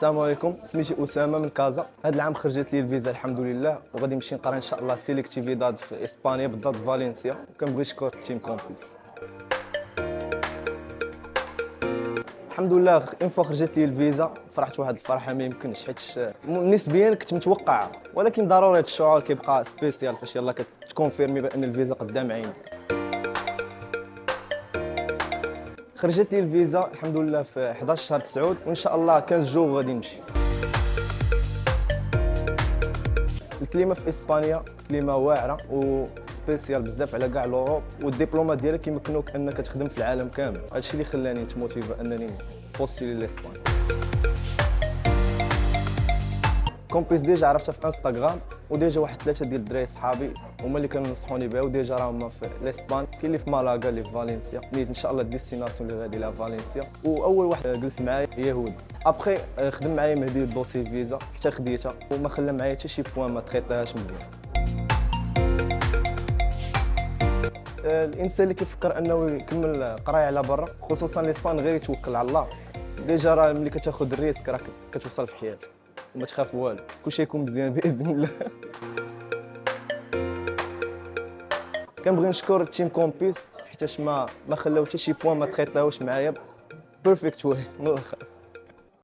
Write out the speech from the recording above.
السلام عليكم، سميتي اسامه من كازا. هذا العام خرجت لي الفيزا الحمد لله، وغادي نمشي نقرا ان شاء الله سيليكتيفيداد في اسبانيا بالضبط في فالنسيا، وكنبغي نشكر تيم كومبليس. الحمد لله اون فوا خرجت لي الفيزا فرحت واحد الفرحه ما يمكنش، حيت نسبيا كنت متوقع، ولكن ضروري هذا الشعور كيبقى سبيسيال فاش يلاه كتكونفيرمي بان الفيزا قدام عينك. خرجت لي الفيزا الحمد لله في 11 شهر 9 وان شاء الله 15 جوغ غادي نمشي. الكليمه في اسبانيا كليمه واعره وسبيسيال بزاف على كاع لوروب، والدبلومات ديالك كيمكنوك انك تخدم في العالم كامل. هادشي اللي خلاني نتموتيف انني بوستيلي لاسبان. كومبيس ديجا عرفتها في انستغرام، وديجا واحد 3 ديال الدراري صحابي هما اللي كانوا نصحوني بها، وديجا راهم في الاسبان، كاين اللي في مالاغا اللي في فالنسيا، نيت ان شاء الله الديستيناسيون اللي غادي لها فالنسيا. واول واحد جلس معايا يهودي، ابخي خدم معايا مهدي الدوسي فيزا حتى خديتها، وما خلى معايا حتى شي بوان ما تريطيهاش مزيان. الانسان اللي كيفكر انه يكمل قرايه على برا خصوصا الاسبان غير يتوكل على الله. ديجا راه ملي كتاخذ الريسك راك كتوصل في حياتك وما تخاف والو، كلشي يكون مزيان باذن الله. كنبغي نشكر تيم كومبيس حيتاش ما خلاو حتى شي بوان ما تريطاوش معايا بيرفكت واي من الاخر.